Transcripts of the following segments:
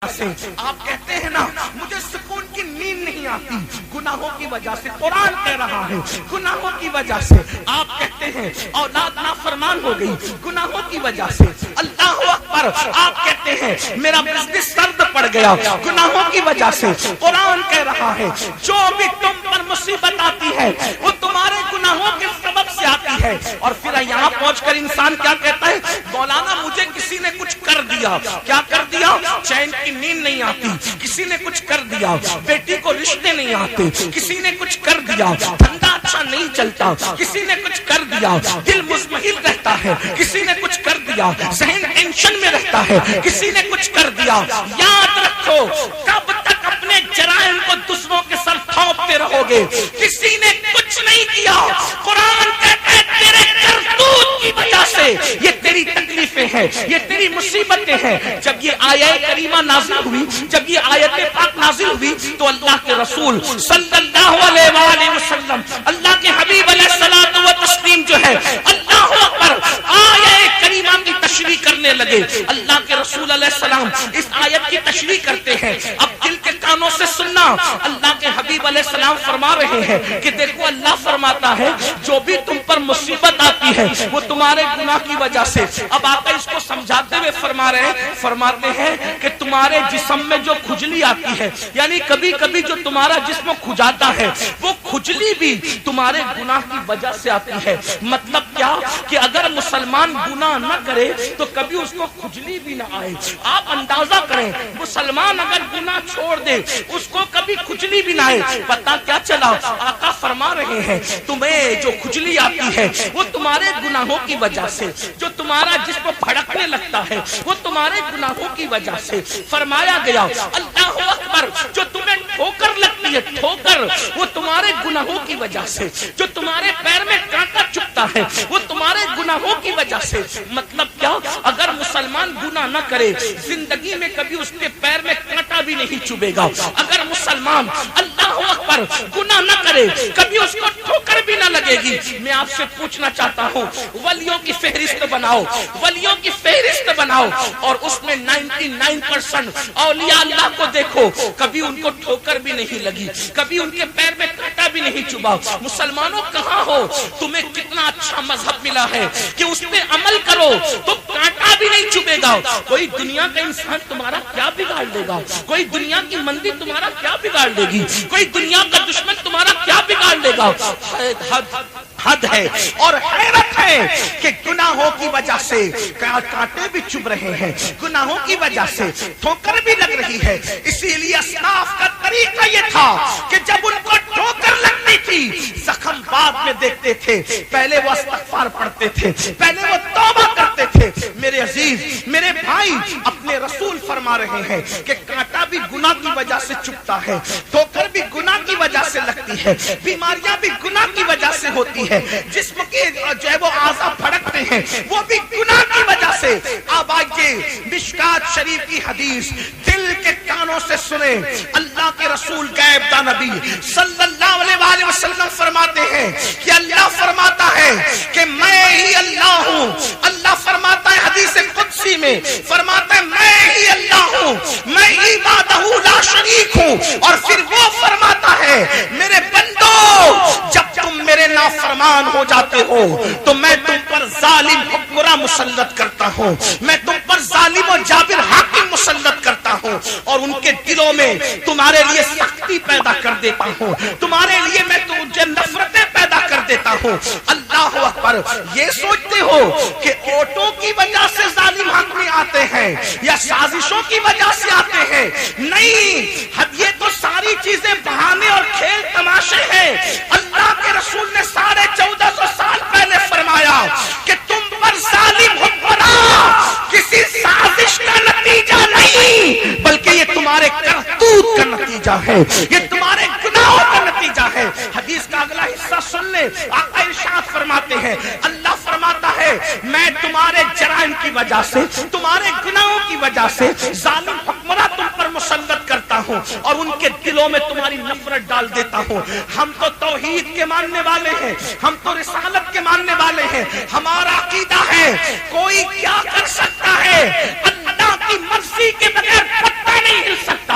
سے آپ کہتے ہیں نا مجھے سکون کی نیند نہیں آتی گناہوں کی وجہ سے. قرآن کہہ رہا ہے گناہوں کی وجہ سے. آپ کہتے ہیں اولاد نافرمان ہو گئی گناہوں کی وجہ سے. اللہ اکبر. آپ کہتے ہیں میرا بزنس سرد پڑ گیا گناہوں کی وجہ سے. قرآن کہہ رہا ہے جو بھی تم پر مصیبت آتی ہے وہ تمہارے گناہوں کے سبب سے آتی ہے. اور پھر یہاں پہنچ کر انسان کیا کہتا ہے مولانا مجھے کسی نے کچھ کر دیا. کیا کر دیا؟ چین کی نیند نہیں آتی. کسی نے کچھ کر دیا. بیٹی کو رشتے نہیں آتے. کسی نے کچھ کر دیا. دھندا اچھا نہیں چلتا. کسی نے کچھ کر دیا. دل مطمئن رہتا ہے. کسی نے کچھ کر دیا. ذہن ٹینشن میں رہتا ہے. کسی نے کچھ کر دیا. یاد رکھو کب تک اپنے جرائم کو دوسروں کے سر تھوپتے رہو گے؟ کسی نے کچھ نہیں کیا. قرآن کہتا ہے تیرے کرتوت کی وجہ سے یہ تیری تکلیفیں ہیں یہ تیری مصیبتیں ہیں. جب یہ آیت کریمہ نازل ہوئی جب یہ آیت پاک نازل ہوئی تو اللہ کے رسول صلی اللہ علیہ وآلہ وسلم اللہ کے حبیب علیہ الصلوۃ والتسلیم جو ہے اللہ اکبر آیت کریمہ کی تشریح کرنے لگے. اللہ کے رسول علیہ السلام اس آیت کی تشریح کرتے ہیں. اب دل کے کانوں سے سننا. اللہ کے حبیب علیہ السلام فرما رہے ہیں کہ دیکھو اللہ فرماتا ہے جو بھی تم پر مصیبت آتی ہے وہ تمہارے گناہ کی وجہ سے. اب آقا اس کو سمجھاتے ہوئے فرماتے ہیں کہ تمہارے جسم میں جو کھجلی آتی ہے یعنی کبھی کبھی جو تمہارا جسم کھجاتا ہے وہ کھجلی بھی تمہارے گناہ کی وجہ سے آتی ہے. مطلب کیا کہ اگر مسلمان گناہ نہ کرے تو کبھی اس کو کھجلی بھی نہ آئے. آپ اندازہ کریں مسلمان اگر گناہ چھوڑ دے اس کو کبھی کھجلی بھی نہ آئے. پتہ کیا چلا آقا فرما رہے ہیں تمہیں جو کھجلی آتی ہے وہ تمہارے گناہوں کی وجہ سے. جو تمہارا جسم پھڑکنے لگتا ہے وہ تمہارے گناہوں کی وجہ سے. فرمایا گیا اللہ اکبر جو تمہیں ٹھوکر لگتی ہے ٹھوکر وہ تمہارے گناہوں کی وجہ سے. جو تمہارے پیر میں کانٹا چبھتا ہے وہ تمہارے گناہوں کی وجہ سے. مطلب کیا اگر مسلمان گناہ نہ کرے زندگی میں کبھی اس کے پیر میں کانٹا بھی نہیں چبھے گا. اگر مسلمان اللہ اکبر گناہ نہ کرے کبھی اس کو ٹھوکر بھی نہ لگے گی. میں آپ سے پوچھنا چاہتا ہوں ولیوں کی فہرست بناؤ ولیوں کی فہرست بناؤ اور اس میں 99% اولیاء اللہ کو دیکھو کبھی ان کو ٹھوکر بھی نہیں لگی کبھی ان کے پیر میں کانٹا بھی نہیں چبھا. مسلمانوں کہاں ہو؟ تمہیں کتنا اچھا مذہب ملا ہے کہ اس پہ عمل کرو تو کانٹا بھی نہیں چبھے گا. کوئی دنیا کا انسان تمہارا کیا بگاڑ دے گا؟ کوئی دنیا کی مندی تمہارا کیا بگاڑ دے گی؟ کوئی دنیا کا دشمن تمہارا کیا بگاڑ دے گا؟ حد ہے اور حیرت ہے کہ گناہوں کی وجہ سے کانٹے بھی چبھ رہے ہیں گناہوں کی وجہ سے ٹھوکر بھی لگ رہی ہے. اسی لیے اسلاف کا طریقہ یہ تھا کہ جب ان کو ٹھوکر لگتی تھی زخم بعد میں دیکھتے تھے. پہلے وہ استغفار پڑھتے تھے پہلے وہ توبہ کرتے تھے. میرے عزیز میرے بھائی اپنے رسول فرما رہے ہیں کہ کانٹا بھی گناہ کی وجہ سے چبھتا ہے ٹھوکر بھی گناہ کی وجہ سے لگتی ہے بیماریاں بھی گناہ کی وجہ سے ہوتی ہے جسم کے جو ہے وہ اعضاء پھڑکتے ہیں وہ بھی گناہ کی وجہ سے. اب آئیے مشکات شریف کی حدیث دل کے کانوں سے سنیں. اللہ کے رسول غیب داں نبی صلی اللہ علیہ وآلہ وسلم فرماتے ہیں کہ اللہ فرماتا ہے کہ میں ہی اللہ ہوں. اللہ فرماتا ہے حدیث قدسی میں فرماتا ہے میں ہی اللہ ہوں میں عبادہ لا شریک ہوں. اور پھر وہ فرماتا ہے میرے بندو جب تم میرے نافرمان ہو جاتے ہو تو میں تم پر ظالم حکمراں مسلط کرتا ہوں میں تم پر ظالم و جابر حاکم مسلط کرتا ہوں اور ان کے دلوں میں تمہارے لیے سختی پیدا کر دیتا ہوں تمہارے لیے میں تجھے نفرتیں پیدا کر دیتا ہوں. اللہ اکبر. یہ سوچتے ہو کہ اوٹوں کی وجہ سے ظالم حاکم آتے ہیں یا سازشوں کی وجہ سے آتے ہیں؟ نہیں یہ تو ساری چیزیں بہانے اور کھیل تماشے ہیں. اللہ کے رسول نے 1450 سال پہلے فرمایا کہ تم پر ظالم حکمراں کسی سازش کا نتیجہ نہیں بلکہ یہ تمہارے کرتوت کا نتیجہ ہے یہ تمہارے گناہوں کا نتیجہ ہے. حدیث کا اگلا حصہ سن لیں. آقا ارشاد فرماتے ہیں اللہ فرماتا ہے میں تمہارے جرائم کی وجہ سے تمہارے گناہوں کی وجہ سے ظالم حکمراں تم پر مسلط کرتا ہوں اور ان کے دلوں میں تمہاری نفرت ڈال دیتا ہوں. ہم تو توحید کے ماننے والے ہیں ہم تو رسالت کے ماننے والے ہیں. ہمارا عقیدہ ہے کوئی کیا کر سکتا ہے اللہ کی مرضی کے بغیر پتہ نہیں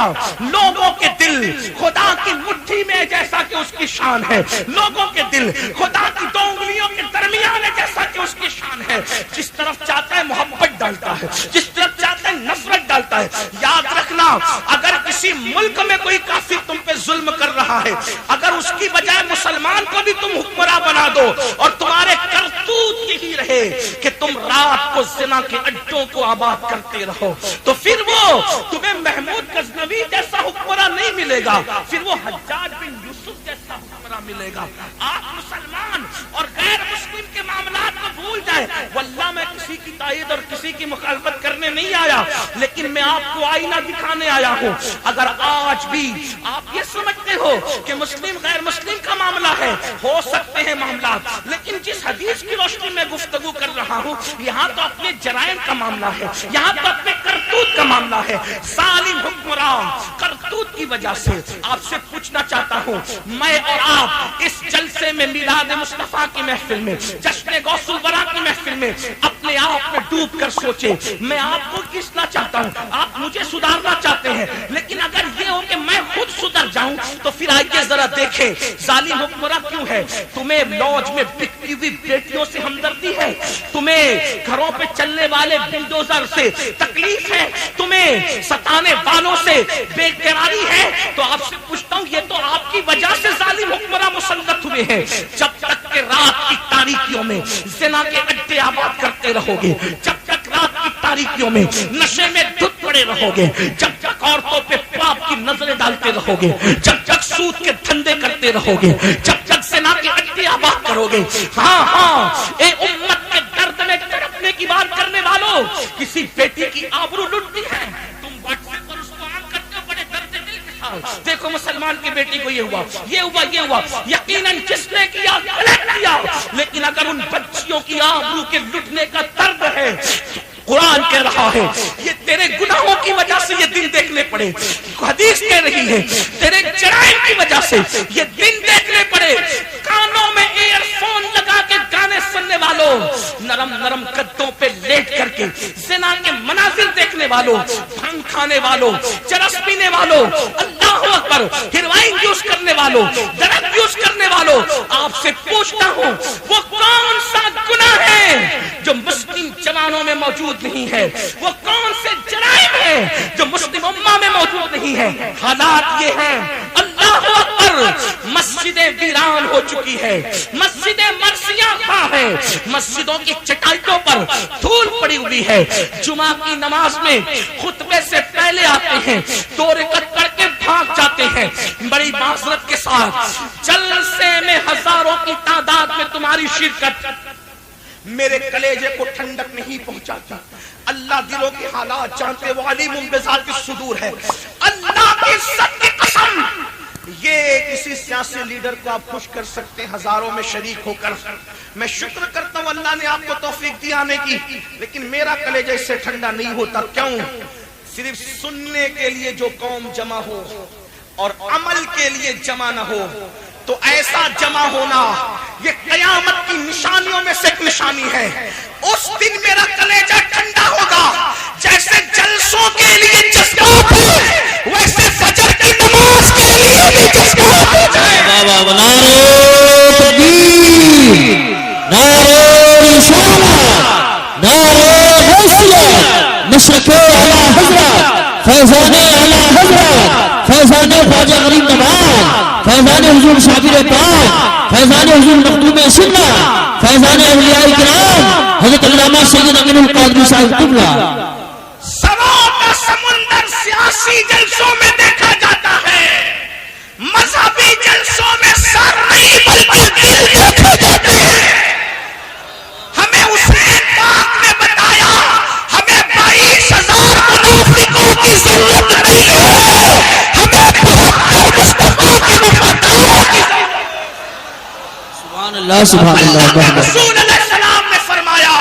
سکتا. لوگوں کے دل خدا کی مٹھی میں جیسا کہ اس کی شان ہے. لوگوں کے دل خدا کی دو انگلیوں کے درمیان ہے جیسا کہ اس کی شان ہے. جس طرف چاہتا ہے محبت ڈالتا ہے, جس طرف چاہتا ہے نفرت ڈالتا ہے. یاد رکھنا, اگر کسی ملک میں کوئی کافر تم پہ ظلم کر رہا ہے, اگر اس کی بجائے مسلمان کو بھی تم حکمراں بنا دو اور تمہارے کرتوت یہی رہے کہ تم رات کو زنا کے اڈوں کو آباد کرتے رہو, تو پھر وہ تمہیں محمود غزنوی جیسا حکمراں نہیں ملے گا, پھر وہ حجاج بن یوسف جیسا حکمراں ملے گا. آپ مسلمان اور غیر مسلم کے معاملات کو بھول جائیں. واللہ میں کسی کی تائید اور کسی کی مخالفت کرنے نہیں آیا, لیکن میں آپ کو آئینہ دکھانے آیا ہوں. اگر آج بھی آپ یہ سمجھتے ہو کہ مسلم غیر مسلم کا معاملہ ہے, ہو سکتے ہیں معاملات, لیکن جس حدیث کی روشنی میں گفتگو کر رہا ہوں یہاں تو اپنے جرائم کا معاملہ ہے, یہاں تو اپنے کرتوت کا معاملہ ہے. ظالم حکمران کرتوت کی وجہ سے آپ سے پوچھنا چاہتا ہوں, میں اور آپ اس جلسے میں میلاد مصطفیٰ کی محفل میں, جشن غوث الورا کی محفل میں اپنے آپ میں ڈوب کر سوچے, میں آپ کو کسنا چاہتا ہوں, آپ مجھے سدھارنا چاہتے ہیں, لیکن اگر یہ ہو کہ میں خود سدھر جاؤں تو پھر آئیے ذرا دیکھیں ظالم حکمراں کیوں ہے. تمہیں لوج میں بکتی ہوئی بیٹیوں سے ہمدردی ہے, تمہیں گھروں پہ چلنے والے بلڈوزر سے تکلیف ہے, تمہیں ستانے والوں سے بے قراری ہے, تو آپ سے پوچھتا ہوں یہ تو آپ کی وجہ سے ظالم حکمراں مسلط ہوئے ہیں. جب تک کہ رات کی تاریکیوں میں زنا کے اڈے آباد کرتے رہو گے, جب تک رات کی تاریکیوں میں نشے میں دھت پڑے رہو گے, جب تک عورتوں پہ پاپ کی نظریں ڈالتے رہو گے, جب تک سود کے دھندے کرتے رہو گے, جب تک زنا کے اڈے آباد کرو گے. ہاں اے امت کے درد میں تڑپنے کی بات کرنے والوں, کسی بیٹی کی آبرو لٹتی ہے, تم واٹس ایپ پر اس کو عام کرتے ہو بڑے درد دل کے ساتھ. دیکھو مسلمان کی بیٹی کو یہ ہوا, یہ ہوا, یہ ہوا, یقیناً جس نے کیا غلط کیا, لیکن اگر ان بچیوں کی آبرو کے لٹنے کا درد ہے, قرآن کہہ رہا ہے یہ تیرے گناہوں کی وجہ سے یہ دن دیکھنے پڑے. حدیث کہہ رہی ہے تیرے جرائم کی وجہ سے یہ دن دیکھنے پڑے. کانوں میں ایئر فون لگا کے گانے سننے والوں, نرم نرم قدوں پہ لیٹ کر کے زنا کے مناظر دیکھنے والوں, بھنگ کھانے والوں, چرس پینے والوں, اللہ اکبر, ہیروئن یوز کرنے والوں, ڈرگ یوز کرنے والوں, آپ سے پوچھتا ہوں وہ کون سا گناہ ہے جو مسلم جوانوں میں موجود نہیں ہے, وہ کون سے جرائم ہیں جو مسلم امہ میں موجود نہیں ہے. حالات یہ ہیں, اللہ اکبر, مسجدیں ویران ہو چکی ہے, مسجدیں مرثیہ خواہ ہیں, مسجدوں کی چٹائیوں پر دھول پڑی ہوئی ہے. جمعہ کی نماز میں خطبے سے پہلے آتے ہیں, 2 رکعت پڑھ کے بھاگ جاتے ہیں. بڑی معذرت کے ساتھ جلسے میں ہزاروں کی تعداد میں تمہاری شرکت میرے کلیجے کو ٹھنڈک نہیں پہنچاتی. اللہ دلوں کے حالات جانتے, وہ علیم بذات الصدور ہے. اللہ کی عزت کی قسم, یہ کسی سیاسی لیڈر کو آپ خوش کر سکتے ہیں ہزاروں میں شریک ہو کر. میں شکر کرتا ہوں اللہ نے آپ کو توفیق دی آنے کی, لیکن میرا کلیجہ اس سے ٹھنڈا نہیں ہوتا. کیوں؟ صرف سننے کے لیے جو قوم جمع ہو اور عمل کے لیے جمع نہ ہو, تو ایسا جمع ہونا یہ قیامت کی نشانیوں میں سے ایک نشانی ہے. اس دن میرا کلیجہ ٹھنڈا ہوگا. جیسے جلسوں کے لیے جذبات ہے, ویسے فجر کی نماز کے لیے بھی جذبات ہو جائے. نعرہ تکبیر, نعرہ رسالت, نعرہ حیثیت, مشرق اعلی حضرت, فیضان اعلی حضرت, فیضان خواجہ غریب نواز, فیضان حضور شابر پاک, فیضان حضور مخدوم سنہ, فیضان اولیاء کرام حضرت علامہ سید امین القادری صاحب قبلہ. سروں کا سمندر سیاسی جلسوں میں دیکھا جاتا ہے, مذہبی جلسوں میں سر نہیں بلکہ دل دیکھے جاتے ہیں. ہمیں حسین پاک نے بتایا ہمیں 22,000 منافقوں کی ضرورت نہیں ہے, ہمیں محمد مصطفیٰ کی وفاداری کی ضرورت. سبحان اللہ, سبحان اللہ. رسول علیہ السلام نے فرمایا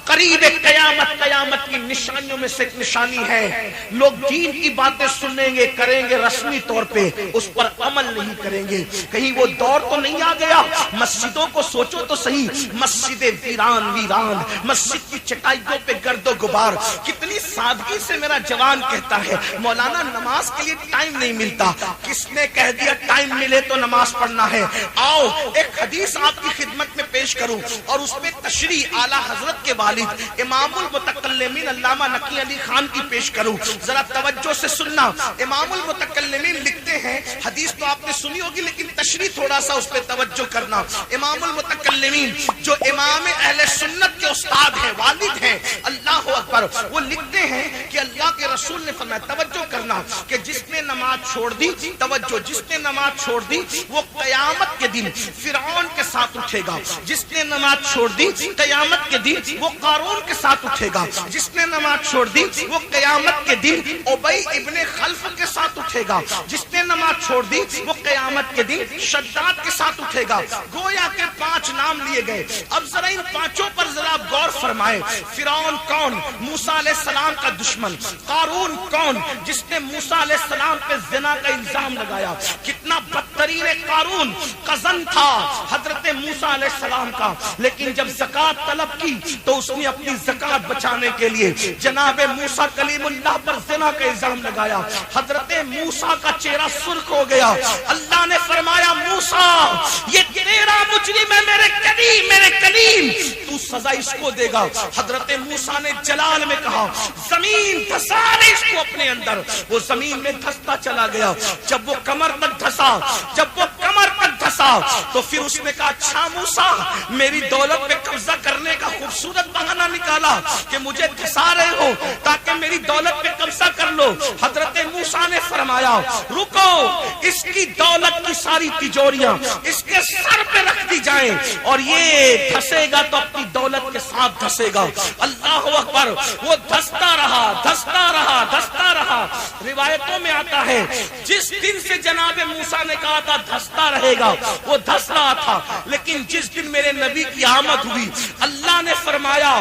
قریب قیامت, قیامت کی نشانیوں میں سے ایک نشانی ہے، لوگ دین کی باتیں سنیں گے، کریں گے رسمی طور پہ، اس پر عمل نہیں کریں گے۔ کہیں وہ دور تو نہیں آ گیا؟ مسجدوں کو سوچو تو صحیح، مسجدیں ویران ویران، مسجد کی چٹائیوں پہ گرد و غبار۔ کتنی سادگی سے میرا جوان کہتا ہے مولانا نماز کے لیے ٹائم نہیں ملتا۔ کس نے کہہ دیا ٹائم ملے تو نماز پڑھنا ہے؟ آؤ ایک حدیث آپ کی خدمت میں پیش کروں اور اس میں تشریح اعلیٰ حضرت کے والد امام المتکلمین علامہ نقی علی خان کی پیش کروں، ذرا توجہ سے سننا۔ امام المتکلمین لکھتے ہیں، حدیث تو آپ نے سنی ہوگی لیکن تشریح تھوڑا سا اس پہ توجہ کرنا۔ امام المتکلمین جو امام اہل سنت کے استاد ہیں، والد ہیں، اللہ اکبر، وہ لکھتے ہیں کہ اللہ کے رسول نے فرمایا، توجہ کرنا، کہ جس نے نماز چھوڑ دی، توجہ، جس نے نماز چھوڑ دی وہ قیامت کے دن فرعون کے ساتھ اٹھے گا۔ جس نے نماز چھوڑ دی قیامت کے دن وہ قارون کے ساتھ اٹھے گا۔ جس نے نماز چھوڑ دی وہ قیامت کے دن ابی ابن خلف کے ساتھ اٹھے گا۔ جس نے نماز چھوڑ دی وہ قیامت کے دن شداد کے ساتھ اٹھے گا۔ گویا کے 5 نام لیے گئے۔ اب ذرا ان 5 پر ذرا غور فرمائیں۔ فرعون کون؟ موسیٰ علیہ السلام کا دشمن۔ قارون کون؟ جس نے موسیٰ علیہ السلام پہ زنا کا الزام لگایا۔ کتنا بدترین قارون، کزن تھا حضرت موسیٰ علیہ السلام کا، لیکن جب زکات طلب کی تو اس نے اپنی زکات بچانے کے لیے جناب موسیٰ کلیم اللہ پر زنا کا الزام لگایا۔ حضرت موسیٰ کا چہرہ سرخ ہو گیا۔ اللہ نے فرمایا موسیٰ یہ تیرا مجرم ہے، میرے کلیم، تو سزا اس کو دے گا۔ حضرت موسیٰ نے جلال میں کہا زمین دھسا دے اس کو اپنے اندر۔ وہ زمین میں دھستا چلا گیا۔ جب وہ کمر تک دھسا تو پھر اس نے کہا اچھا موسیٰ میری دولت پہ قبضہ کرنے کا خوبصورت بہانہ نکالا کہ مجھے دھسا رہے ہو تاکہ میری دولت پہ قبضہ کر لو۔ حضرت موسیٰ نے فرمایا رکو، اس کی دولت کی ساری تجوریاں اس کے سر پہ رکھ دی جائیں اور یہ دھسے گا تو اپنی دولت کے ساتھ دھسے گا۔ اللہ اکبر، وہ دھستا رہا۔ روایتوں میں آتا ہے جس دن سے جناب موسیٰ نے کہا تھا دھستا رہے گا وہ دھس رہا تھا، لیکن جس دن میرے نبی کی آمد ہوئی اللہ نے فرمایا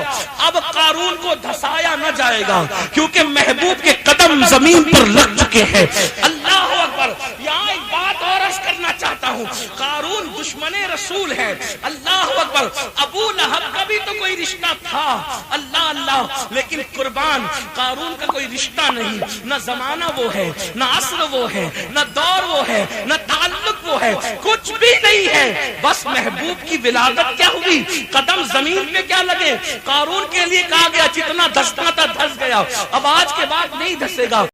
اب قارون کو دھسایا نہ جائے گا کیونکہ محبوب کے قدم زمین پر لگ چکے ہیں۔ اللہ اکبر، یہاں ایک بات اور عرض کرنا چاہتا ہوں، قارون دشمن رسول ہے۔ اللہ اکبر، ابو لہب کا بھی تو کوئی رشتہ تھا، اللہ، لیکن قربان قارون کا کوئی رشتہ نہیں، نہ زمانہ وہ ہے، نہ عصر وہ ہے، نہ دور وہ ہے، نہ تعلق وہ ہے، کچھ بھی نہیں ہے۔ بس محبوب کی ولادت کیا ہوئی، قدم زمین پہ کیا لگے۔ قارون کے لیے کہا گیا جتنا دھسنا تھا دھس گیا، اب آج کے بعد نہیں دھسے گا۔